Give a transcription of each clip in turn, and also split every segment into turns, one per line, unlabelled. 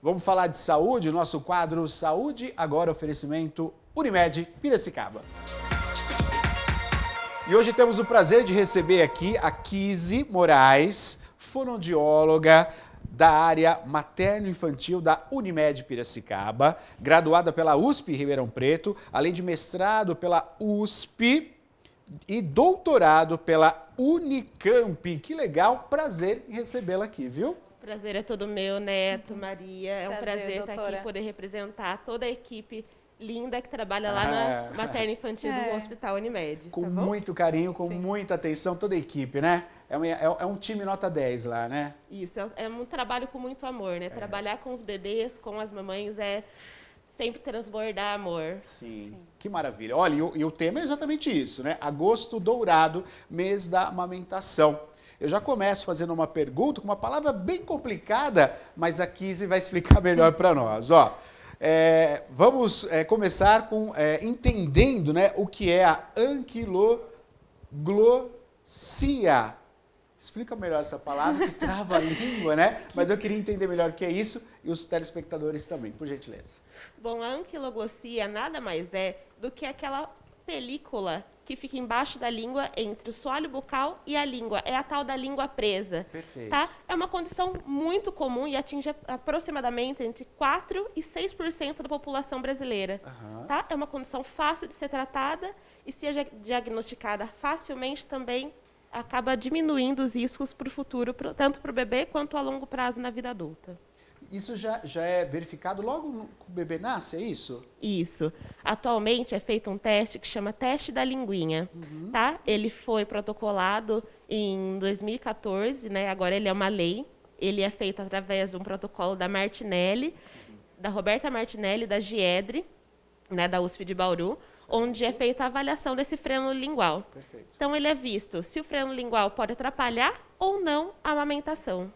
Vamos falar de saúde, nosso quadro Saúde, agora oferecimento Unimed Piracicaba. E hoje temos o prazer de receber aqui a Kise Moraes, fonoaudióloga da área materno-infantil da Unimed Piracicaba, graduada pela USP Ribeirão Preto, além de mestrado pela USP e doutorado pela Unicamp. Que legal, prazer em recebê-la aqui, viu?
Prazer é todo meu, Neto, Maria. É um prazer estar aqui, poder representar toda a equipe linda que trabalha lá na materno infantil do Hospital Unimed.
Com muito carinho, com muita atenção, toda a equipe, né? É um time nota 10 lá, né?
Isso, é um trabalho com muito amor, né? Trabalhar com os bebês, com as mamães, é sempre transbordar amor.
Sim, que maravilha. Olha, e o tema é exatamente isso, né? Agosto dourado, mês da amamentação. Eu já começo fazendo uma pergunta com uma palavra bem complicada, mas a Kise vai explicar melhor para nós. Ó, vamos começar com entendendo, né, o que é a anquiloglossia. Explica melhor essa palavra que trava a língua, né? Mas eu queria entender melhor o que é isso e os telespectadores também, por gentileza.
Bom, a anquiloglossia nada mais é do que aquela película que fica embaixo da língua entre o soalho bucal e a língua. É a tal da língua presa.
Perfeito.
Tá? É uma condição muito comum e atinge aproximadamente entre 4% e 6% da população brasileira. Tá? É uma condição fácil de ser tratada e, se é diagnosticada facilmente, também acaba diminuindo os riscos para o futuro, tanto para o bebê quanto a longo prazo na vida adulta.
Isso já é verificado logo que o bebê nasce, é isso?
Isso. Atualmente é feito um teste que chama teste da linguinha. Tá? Ele foi protocolado em 2014, né? Agora ele é uma lei. Ele é feito através de um protocolo da Martinelli, da Roberta Martinelli, da Giedre, né, da USP de Bauru, onde é feita a avaliação desse freno lingual.
Perfeito.
Então ele é visto se o freno lingual pode atrapalhar ou não a amamentação.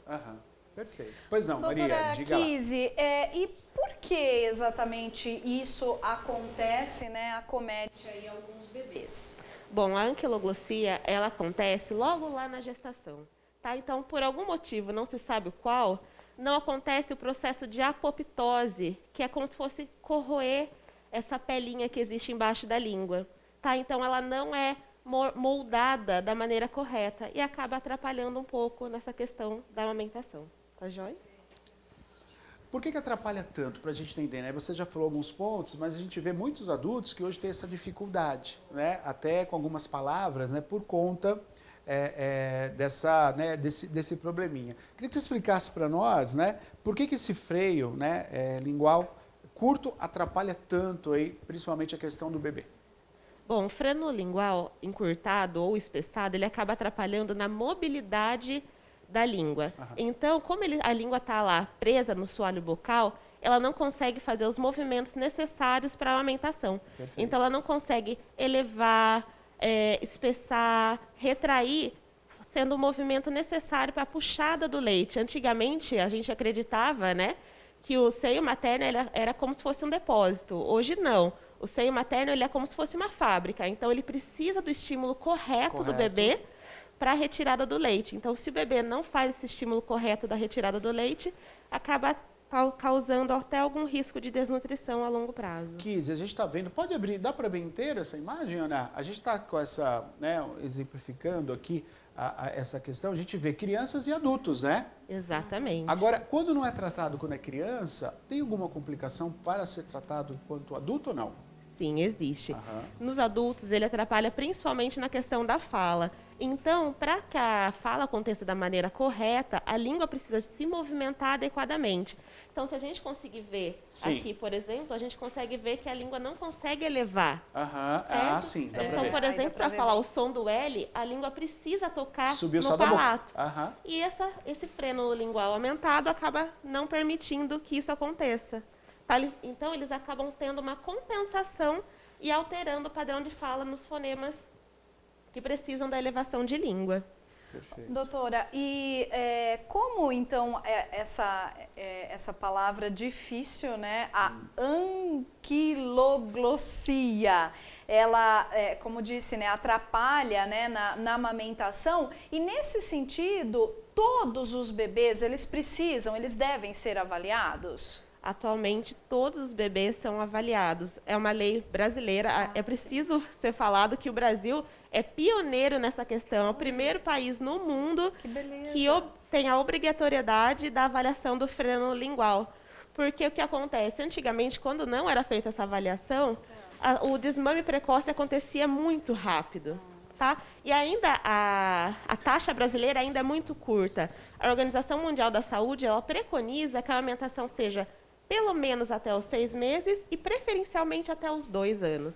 Perfeito. Pois não,
Doutora
Maria, diga lá.
Kise, e por que exatamente isso acontece, né, acomete aí alguns bebês?
Bom, a anquiloglossia, ela acontece logo lá na gestação, tá? Então, por algum motivo, não se sabe qual, não acontece o processo de apoptose, que é como se fosse corroer essa pelinha que existe embaixo da língua, tá? Então, ela não é moldada da maneira correta e acaba atrapalhando um pouco nessa questão da amamentação. Tá joia?
Por que atrapalha tanto, para a gente entender, né? Você já falou alguns pontos, mas a gente vê muitos adultos que hoje têm essa dificuldade, né? Até com algumas palavras, né? Por conta desse probleminha. Queria que você explicasse para nós, né? Por que esse freio, né, lingual curto atrapalha tanto aí, principalmente a questão do bebê?
Bom, o freno lingual encurtado ou espessado, ele acaba atrapalhando na mobilidade da língua. Então, como a língua está lá presa no soalho bucal, ela não consegue fazer os movimentos necessários para a amamentação.
Perfeito.
Então, ela não consegue elevar, espessar, retrair, sendo o movimento necessário para a puxada do leite. Antigamente, a gente acreditava, né, que o seio materno era como se fosse um depósito. Hoje, não. O seio materno ele é como se fosse uma fábrica. Então, ele precisa do estímulo correto. Do bebê para a retirada do leite. Então, se o bebê não faz esse estímulo correto da retirada do leite, acaba causando até algum risco de desnutrição a longo prazo.
Kise, a gente está vendo, pode abrir, dá para ver inteira essa imagem, Ana? A gente está com essa, né, exemplificando aqui essa questão, a gente vê crianças e adultos, né?
Exatamente.
Agora, quando não é tratado quando é criança, tem alguma complicação para ser tratado enquanto adulto ou não?
Sim, existe. Nos adultos, ele atrapalha principalmente na questão da fala. Então, para que a fala aconteça da maneira correta, a língua precisa se movimentar adequadamente. Então, se a gente conseguir ver aqui, por exemplo, a gente consegue ver que a língua não consegue elevar.
Sim, dá pra
então,
ver.
por exemplo, para falar o som do L, a língua precisa tocar
Subiu
no
só da
palato.
boca.
E esse freno lingual aumentado acaba não permitindo que isso aconteça. Então, eles acabam tendo uma compensação e alterando o padrão de fala nos fonemas que precisam da elevação de língua.
Perfeito.
Doutora, e como então essa palavra difícil, né, a anquiloglossia, ela, como disse, né, atrapalha, né, na amamentação, e nesse sentido, todos os bebês, eles devem ser avaliados?
Atualmente, todos os bebês são avaliados. É uma lei brasileira. É preciso ser falado que o Brasil é pioneiro nessa questão. É o primeiro país no mundo que tem a obrigatoriedade da avaliação do freno lingual. Porque o que acontece? Antigamente, quando não era feita essa avaliação, o desmame precoce acontecia muito rápido. Tá? E ainda a taxa brasileira ainda é muito curta. A Organização Mundial da Saúde ela preconiza que a amamentação seja pelo menos até os 6 meses e preferencialmente até os 2 anos.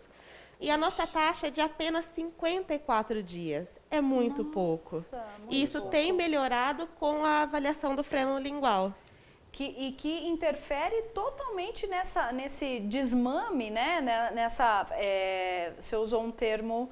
E a nossa taxa é de apenas 54 dias. É muito pouco. E isso tem melhorado com a avaliação do freno lingual.
Que interfere totalmente nesse desmame, né? Você usou um termo...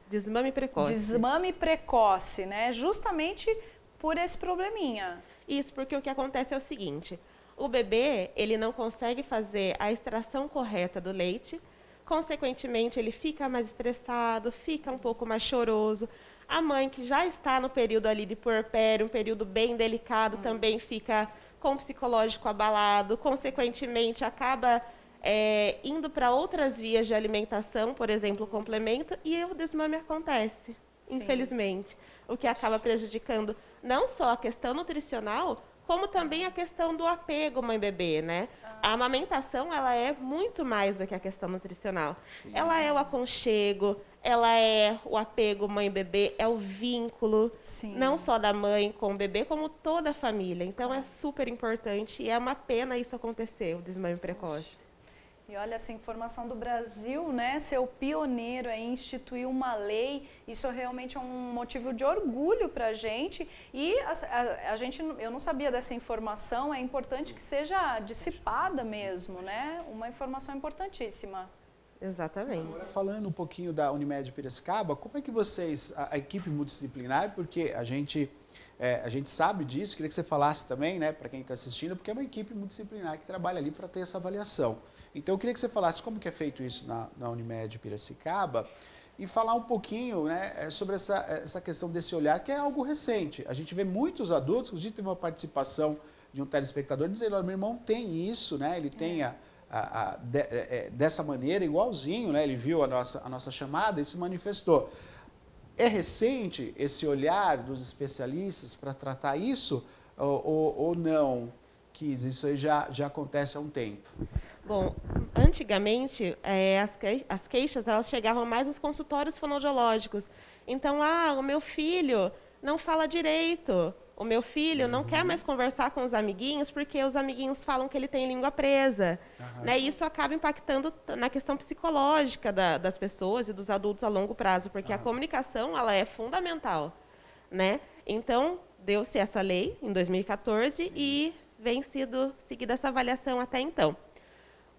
desmame precoce.
Desmame precoce, né? Justamente por esse probleminha.
Isso, porque o que acontece é o seguinte, o bebê, ele não consegue fazer a extração correta do leite, consequentemente, ele fica mais estressado, fica um pouco mais choroso. A mãe, que já está no período ali de puerpério, um período bem delicado, também fica com o psicológico abalado, consequentemente, acaba indo para outras vias de alimentação, por exemplo, o complemento, e o desmame acontece, infelizmente. O que acaba prejudicando não só a questão nutricional, como também a questão do apego mãe-bebê, né? A amamentação, ela é muito mais do que a questão nutricional. Sim. Ela é o aconchego, ela é o apego mãe-bebê, é o vínculo, não só da mãe com o bebê, como toda a família. Então, é super importante e é uma pena isso acontecer, o desmame precoce.
E olha, essa informação do Brasil, né, ser o pioneiro em instituir uma lei, isso realmente é um motivo de orgulho para a gente. E eu não sabia dessa informação, é importante que seja dissipada mesmo, né? Uma informação importantíssima.
Exatamente.
Agora, falando um pouquinho da Unimed Piracicaba, como é que vocês, a equipe multidisciplinar, porque a gente sabe disso, queria que você falasse também, né, para quem está assistindo, porque é uma equipe multidisciplinar que trabalha ali para ter essa avaliação. Então, eu queria que você falasse como que é feito isso na Unimed Piracicaba e falar um pouquinho, né, sobre essa questão desse olhar, que é algo recente. A gente vê muitos adultos, inclusive teve uma participação de um telespectador dizendo, olha, meu irmão tem isso, né, ele tem dessa maneira, igualzinho, né, ele viu a nossa chamada e se manifestou. É recente esse olhar dos especialistas para tratar isso ou não? Que isso aí já acontece há um tempo.
Bom, antigamente, as queixas elas chegavam mais nos consultórios fonoaudiológicos. Então, o meu filho não fala direito, o meu filho não quer mais conversar com os amiguinhos porque os amiguinhos falam que ele tem língua presa. Né? E isso acaba impactando na questão psicológica das pessoas e dos adultos a longo prazo, porque a comunicação ela é fundamental. Né? Então, deu-se essa lei em 2014 e vem sido seguida essa avaliação até então.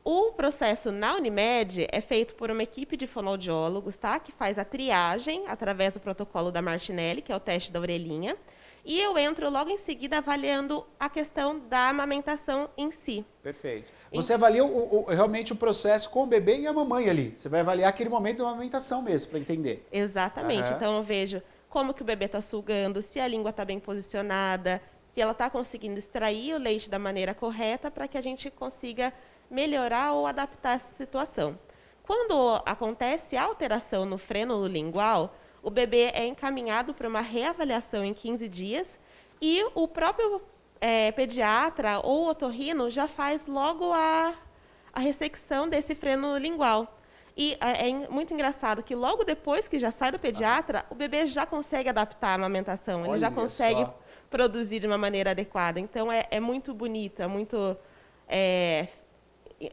O processo na Unimed é feito por uma equipe de fonoaudiólogos, tá? Que faz a triagem através do protocolo da Martinelli, que é o teste da orelhinha, e eu entro logo em seguida avaliando a questão da amamentação em si.
Perfeito. Você avalia realmente o processo com o bebê e a mamãe ali. Você vai avaliar aquele momento da amamentação mesmo, para entender.
Exatamente. Então eu vejo como que o bebê está sugando, se a língua está bem posicionada, se ela está conseguindo extrair o leite da maneira correta para que a gente consiga melhorar ou adaptar essa situação. Quando acontece a alteração no freno lingual, o bebê é encaminhado para uma reavaliação em 15 dias e o próprio pediatra ou otorrino já faz logo a ressecção desse freno lingual. E é muito engraçado que logo depois que já sai do pediatra, o bebê já consegue adaptar a amamentação, ele já consegue produzir de uma maneira adequada. Então, é muito bonito, é muito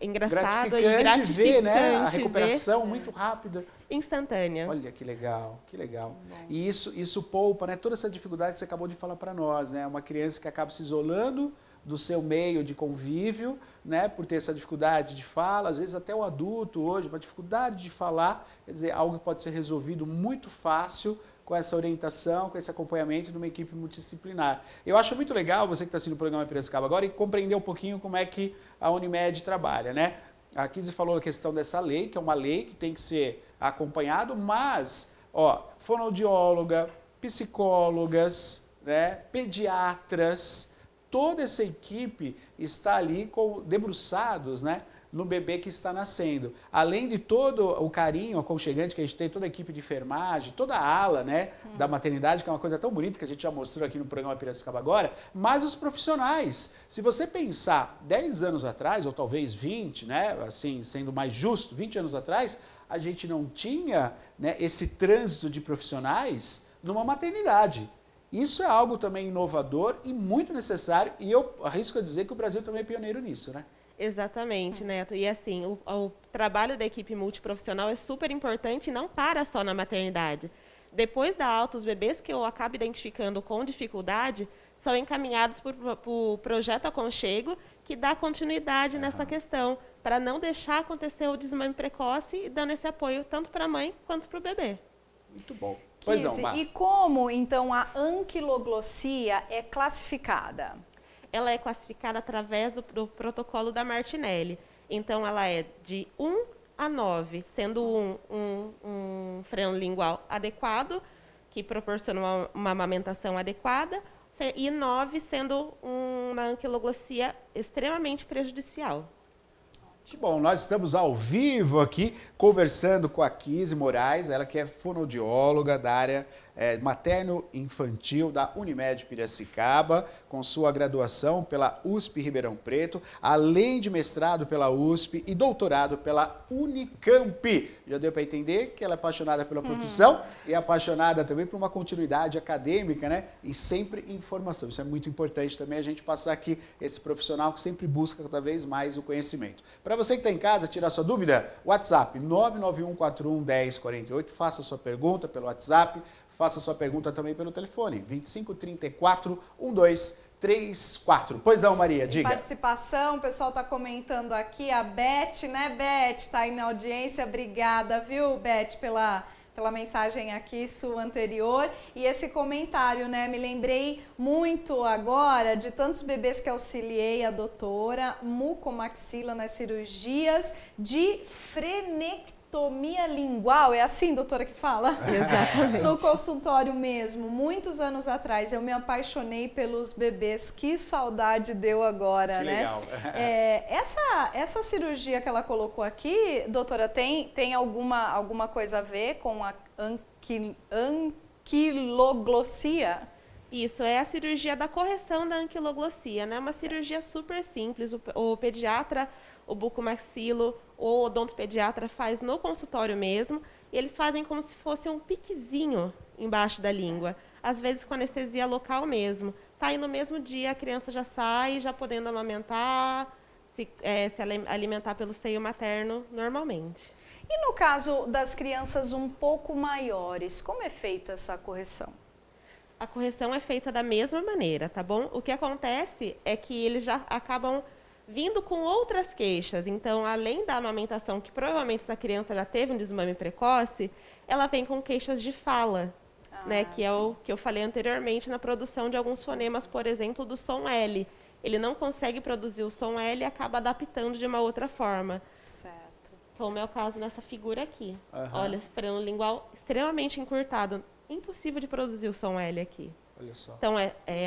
engraçado e gratificante
ver, né? A recuperação muito rápida.
Instantânea.
Olha que legal, que legal. E isso poupa, né? Toda essa dificuldade que você acabou de falar para nós, né? Uma criança que acaba se isolando do seu meio de convívio, né? Por ter essa dificuldade de fala, às vezes até o adulto hoje, uma dificuldade de falar, quer dizer, algo que pode ser resolvido muito fácil com essa orientação, com esse acompanhamento de uma equipe multidisciplinar. Eu acho muito legal, você que está assistindo o programa Piracicaba agora, e compreender um pouquinho como é que a Unimed trabalha, né? A Kizzy falou a questão dessa lei, que é uma lei que tem que ser acompanhado, mas, fonoaudióloga, psicólogas, né, pediatras, toda essa equipe está ali debruçados, né, no bebê que está nascendo. Além de todo o carinho aconchegante que a gente tem, toda a equipe de enfermagem, toda a ala, né, da maternidade, que é uma coisa tão bonita que a gente já mostrou aqui no programa Piracicaba agora, mas os profissionais. Se você pensar 10 anos atrás, ou talvez 20, né, assim, sendo mais justo, 20 anos atrás, a gente não tinha, né, esse trânsito de profissionais numa maternidade. Isso é algo também inovador e muito necessário, e eu arrisco a dizer que o Brasil também é pioneiro nisso, né?
Exatamente, Neto. E assim, o trabalho da equipe multiprofissional é super importante e não para só na maternidade. Depois da alta, os bebês que eu acabo identificando com dificuldade são encaminhados para o projeto Aconchego, que dá continuidade nessa questão, para não deixar acontecer o desmame precoce e dando esse apoio tanto para a mãe quanto para o bebê.
Muito bom. Pois não, Mar.
E como, então, a anquiloglossia é classificada?
Ela é classificada através do protocolo da Martinelli. Então, ela é de 1 a 9, sendo um freno lingual adequado, que proporciona uma amamentação adequada, e 9 sendo uma anquiloglossia extremamente prejudicial.
Que bom, nós estamos ao vivo aqui conversando com a Kise Moraes, ela que é fonoaudióloga da área materno-infantil da Unimed Piracicaba, com sua graduação pela USP Ribeirão Preto, além de mestrado pela USP e doutorado pela Unicamp. Já deu para entender que ela é apaixonada pela profissão e é apaixonada também por uma continuidade acadêmica, né? E sempre informação. Isso é muito importante também a gente passar aqui esse profissional que sempre busca cada vez mais o conhecimento. Para você que está em casa, tirar sua dúvida, WhatsApp 991411048, faça sua pergunta pelo WhatsApp. Faça sua pergunta também pelo telefone, 2534-1234. Pois não, Maria, diga.
Participação, o pessoal está comentando aqui, a Beth, né, Beth, está aí na audiência, obrigada, viu, Beth, pela mensagem aqui sua anterior. E esse comentário, né, me lembrei muito agora de tantos bebês que auxiliei a doutora, mucomaxila nas cirurgias de frenectomia lingual, é assim, doutora, que fala?
Exatamente.
No consultório mesmo, muitos anos atrás, eu me apaixonei pelos bebês, que saudade deu agora,
que
né?
Legal.
Essa cirurgia que ela colocou aqui, doutora, tem alguma coisa a ver com a anquiloglossia?
Isso, é a cirurgia da correção da anquiloglossia, né? Uma cirurgia super simples, o pediatra, o bucomaxilo, o odontopediatra faz no consultório mesmo, e eles fazem como se fosse um piquezinho embaixo da língua, às vezes com anestesia local mesmo. Tá aí no mesmo dia, a criança já sai, já podendo amamentar, se alimentar pelo seio materno normalmente.
E no caso das crianças um pouco maiores, como é feita essa correção?
A correção é feita da mesma maneira, tá bom? O que acontece é que eles já acabam vindo com outras queixas. Então, além da amamentação, que provavelmente essa criança já teve um desmame precoce, ela vem com queixas de fala, né? Que é o que eu falei anteriormente na produção de alguns fonemas, por exemplo, do som L. Ele não consegue produzir o som L e acaba adaptando de uma outra forma.
Certo.
Como é o caso nessa figura aqui. Olha, freno lingual extremamente encurtado. Impossível de produzir o som L aqui.
Olha só.
Então,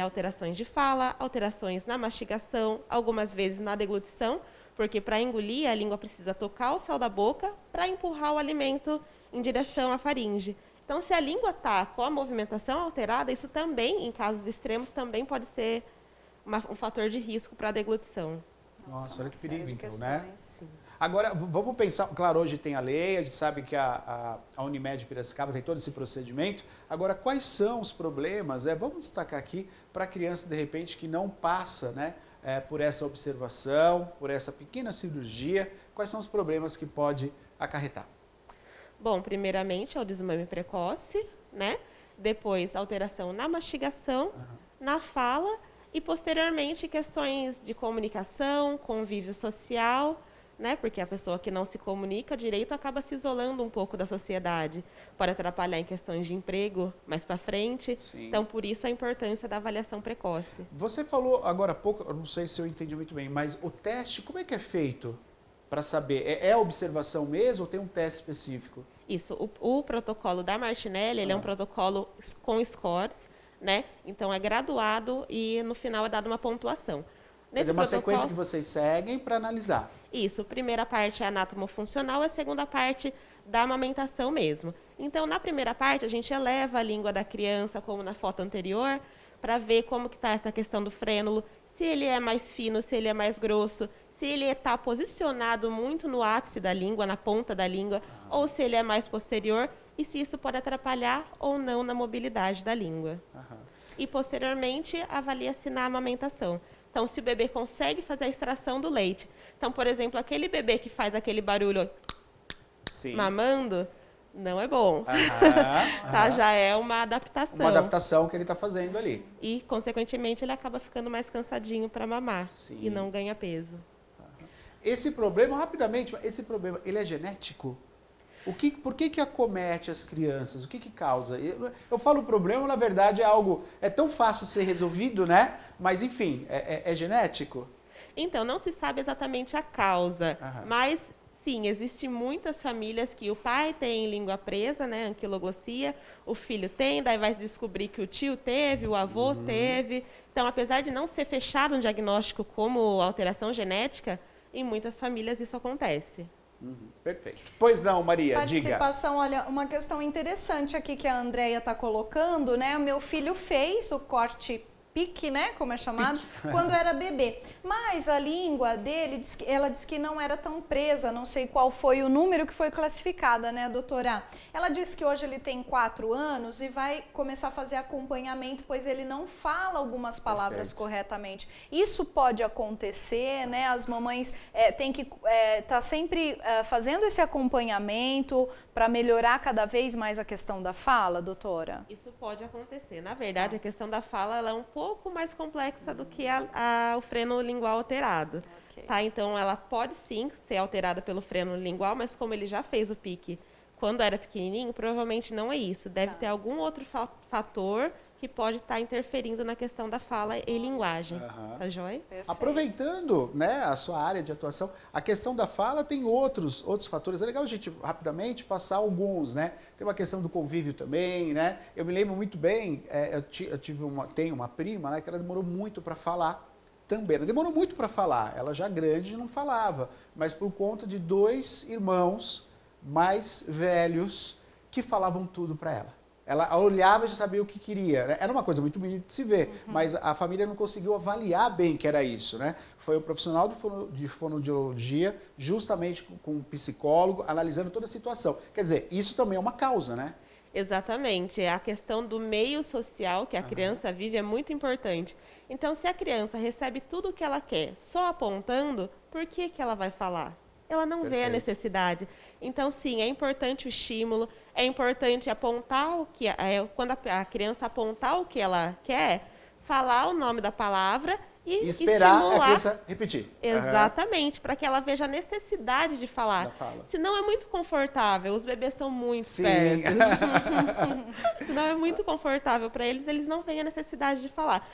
alterações de fala, alterações na mastigação, algumas vezes na deglutição, porque para engolir a língua precisa tocar o céu da boca para empurrar o alimento em direção à faringe. Então, se a língua está com a movimentação alterada, isso também, em casos extremos, também pode ser um fator de risco para a deglutição.
Nossa, olha que perigo, então, né?
Sim.
Agora, vamos pensar, claro, hoje tem a lei, a gente sabe que a Unimed Piracicaba tem todo esse procedimento. Agora, quais são os problemas? Vamos destacar aqui para a criança, de repente, que não passa, né, por essa observação, por essa pequena cirurgia, quais são os problemas que pode acarretar?
Bom, primeiramente é o desmame precoce, né? Depois, alteração na mastigação, na fala e, posteriormente, questões de comunicação, convívio social, né? Porque a pessoa que não se comunica direito acaba se isolando um pouco da sociedade. Pode atrapalhar em questões de emprego mais para frente.
Sim.
Então, por isso a importância da avaliação precoce.
Você falou agora há pouco, eu não sei se eu entendi muito bem, mas o teste, como é que é feito? para saber? É observação mesmo ou tem um teste específico?
Isso, o protocolo da Martinelli, ele é um protocolo com scores, né? Então é graduado e no final é dada uma pontuação.
Mas é uma sequência que vocês seguem para analisar.
Isso, a primeira parte é anatomofuncional, a segunda parte da amamentação mesmo. Então, na primeira parte, a gente eleva a língua da criança, como na foto anterior, para ver como que está essa questão do frênulo, se ele é mais fino, se ele é mais grosso, se ele está posicionado muito no ápice da língua, na ponta da língua, ou se ele é mais posterior, e se isso pode atrapalhar ou não na mobilidade da língua. E, posteriormente, avalia-se na amamentação. Então, se o bebê consegue fazer a extração do leite. Então, por exemplo, aquele bebê que faz aquele barulho mamando, não é bom. Tá? Já é uma adaptação.
Uma adaptação que ele está fazendo ali.
E, consequentemente, ele acaba ficando mais cansadinho para mamar.
Sim.
E não ganha peso.
Esse problema, rapidamente, ele é genético? Por que acomete as crianças? O que causa? Eu falo problema, na verdade, é tão fácil ser resolvido, né? Mas, enfim, é genético?
Então, não se sabe exatamente a causa, mas, sim, existem muitas famílias que o pai tem língua presa, né, anquiloglossia, o filho tem, daí vai descobrir que o tio teve, o avô teve. Então, apesar de não ser fechado um diagnóstico como alteração genética, em muitas famílias isso acontece.
Perfeito. Pois não, Maria, diga.
Participação, olha, uma questão interessante aqui que a Andréia está colocando, né? O meu filho fez o corte pique, né, como é chamado, quando era bebê. Mas a língua dele, ela disse que não era tão presa, não sei qual foi o número que foi classificada, né, doutora? Ela disse que hoje ele tem 4 anos e vai começar a fazer acompanhamento, pois ele não fala algumas palavras corretamente. Isso pode acontecer, né, as mamães têm que estar sempre fazendo esse acompanhamento para melhorar cada vez mais a questão da fala, doutora?
Isso pode acontecer. Na verdade, a questão da fala ela é um pouco mais complexa do que o freno lingual alterado. Tá? Então, ela pode sim ser alterada pelo freno lingual, mas como ele já fez o pique quando era pequenininho, provavelmente não é isso. Deve ter algum outro fator que pode estar interferindo na questão da fala e linguagem. Tá joia?
Aproveitando, né, a sua área de atuação, a questão da fala tem outros fatores. É legal a gente rapidamente passar alguns, né? Tem uma questão do convívio também, né? Eu me lembro muito bem, tenho uma prima, né, que ela demorou muito para falar também. Ela demorou muito para falar. Ela já grande não falava, mas por conta de 2 irmãos mais velhos que falavam tudo para ela. Ela olhava e já sabia o que queria. Era uma coisa muito bonita de se ver, mas a família não conseguiu avaliar bem que era isso, né? Foi um profissional de fonoaudiologia, justamente com um psicólogo, analisando toda a situação. Quer dizer, isso também é uma causa, né?
Exatamente. A questão do meio social que a criança vive é muito importante. Então, se a criança recebe tudo o que ela quer só apontando, por que ela vai falar? Ela não vê a necessidade. Então, sim, é importante o estímulo, é importante apontar quando a criança apontar o que ela quer, falar o nome da palavra e
esperar
estimular.
A criança repetir.
Exatamente, para que ela veja a necessidade de falar. Senão é muito confortável, os bebês são muito espertos. Senão é muito confortável para eles não veem a necessidade de falar.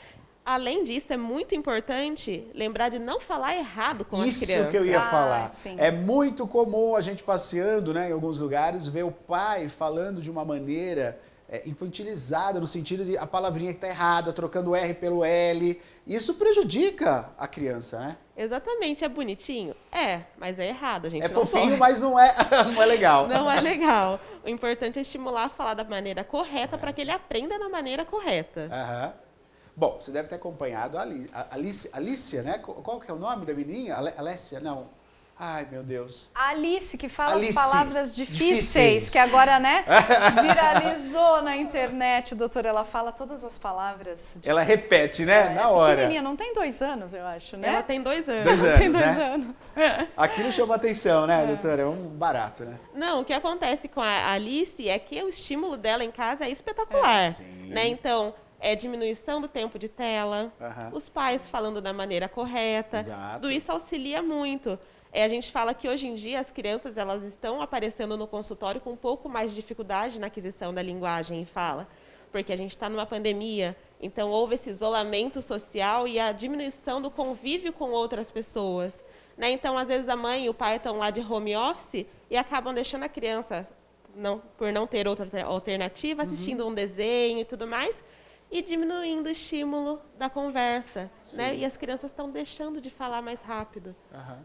Além disso, é muito importante lembrar de não falar errado com as crianças.
Isso que eu ia falar.
Sim.
É muito comum a gente passeando, né, em alguns lugares, ver o pai falando de uma maneira infantilizada, no sentido de a palavrinha que está errada, trocando o R pelo L. Isso prejudica a criança, né?
Exatamente. É bonitinho? Mas é errado. A gente
é
não
fofinho,
pode.
Mas não é legal.
Não é legal. O importante é estimular a falar da maneira correta para que ele aprenda da maneira correta.
Bom, você deve ter acompanhado a Alicia, né? Qual que é o nome da menininha? Alessia? Não. Ai, meu Deus.
A Alice, que fala as palavras difíceis, que agora, né, viralizou na internet, doutora. Ela fala todas as palavras difíceis.
Ela repete, né? Na hora.
Pequenininha, não tem 2 anos, eu acho, né?
Ela tem 2 anos.
2 anos,
tem 2
né?
anos.
Aquilo chama atenção, né, doutora? É um barato, né?
Não, o que acontece com a Alice é que o estímulo dela em casa é espetacular. Né? Então, diminuição do tempo de tela, os pais falando da maneira correta. Tudo isso auxilia muito. A gente fala que hoje em dia as crianças elas estão aparecendo no consultório com um pouco mais de dificuldade na aquisição da linguagem e fala, porque a gente está numa pandemia, então houve esse isolamento social e a diminuição do convívio com outras pessoas. Né? Então, às vezes, a mãe e o pai estão lá de home office e acabam deixando a criança, por não ter outra alternativa, assistindo um desenho e tudo mais, e diminuindo o estímulo da conversa. Né? E as crianças estão deixando de falar mais rápido.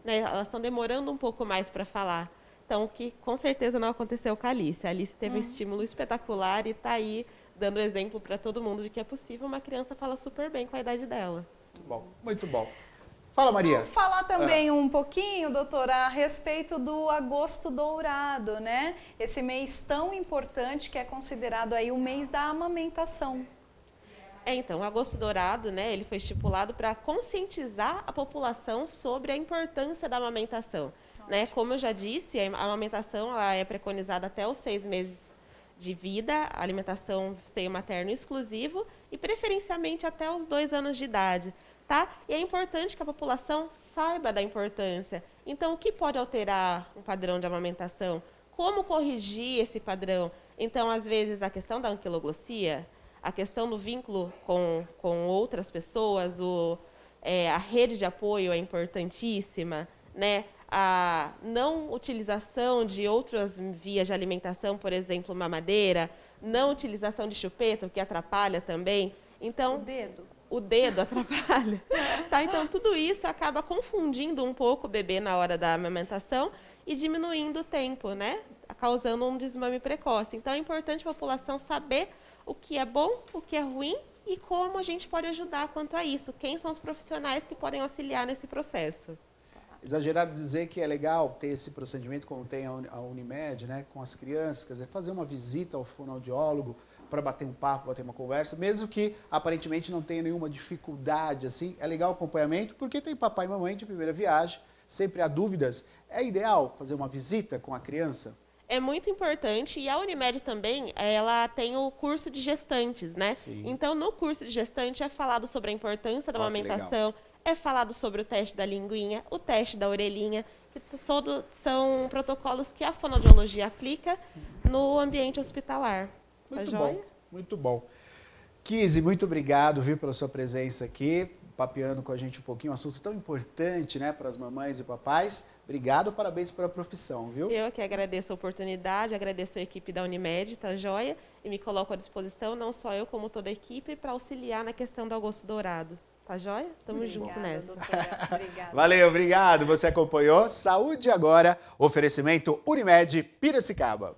Né? Elas estão demorando um pouco mais para falar. Então, o que com certeza não aconteceu com a Alice. A Alice teve um estímulo espetacular e está aí dando exemplo para todo mundo de que é possível uma criança falar super bem com a idade dela.
Muito bom, muito bom. Fala, Maria.
Vamos falar também um pouquinho, doutora, a respeito do Agosto Dourado, né? Esse mês tão importante que é considerado aí o mês da amamentação.
Então, o Agosto Dourado, né, ele foi estipulado para conscientizar a população sobre a importância da amamentação. Né? Como eu já disse, a amamentação ela é preconizada até os 6 meses de vida, a alimentação seio materno exclusivo e preferencialmente até os 2 anos de idade. Tá? E é importante que a população saiba da importância. Então, o que pode alterar um padrão de amamentação? Como corrigir esse padrão? Então, às vezes, a questão da anquiloglossia, a questão do vínculo com outras pessoas, a rede de apoio é importantíssima, né? A não utilização de outras vias de alimentação, por exemplo, mamadeira, não utilização de chupeta, o que atrapalha também. Então, o dedo atrapalha. Tá? Então, tudo isso acaba confundindo um pouco o bebê na hora da amamentação e diminuindo o tempo, né? Causando um desmame precoce. Então, é importante a população saber o que é bom, o que é ruim e como a gente pode ajudar quanto a isso. Quem são os profissionais que podem auxiliar nesse processo.
Exagerado dizer que é legal ter esse procedimento como tem a Unimed, né, com as crianças, quer dizer, fazer uma visita ao fonoaudiólogo para bater um papo, bater uma conversa, mesmo que aparentemente não tenha nenhuma dificuldade, assim, é legal o acompanhamento, porque tem papai e mamãe de primeira viagem, sempre há dúvidas. É ideal fazer uma visita com a criança?
É muito importante, e a Unimed também, ela tem o curso de gestantes, né?
Sim.
Então, no curso de gestante é falado sobre a importância da amamentação, é falado sobre o teste da linguinha, o teste da orelhinha, que são protocolos que a fonoaudiologia aplica no ambiente hospitalar.
Muito bom, muito bom. Kizzy, muito obrigado, viu, pela sua presença aqui, papeando com a gente um pouquinho, um assunto tão importante, né, para as mamães e papais. Obrigado, parabéns pela profissão, viu?
Eu que agradeço a oportunidade, agradeço a equipe da Unimed, tá joia? E me coloco à disposição, não só eu, como toda a equipe, para auxiliar na questão do Agosto Dourado. Tá joia? Tamo junto nessa.
Doutora. Obrigada.
Valeu, obrigado. Você acompanhou Saúde Agora, oferecimento Unimed Piracicaba.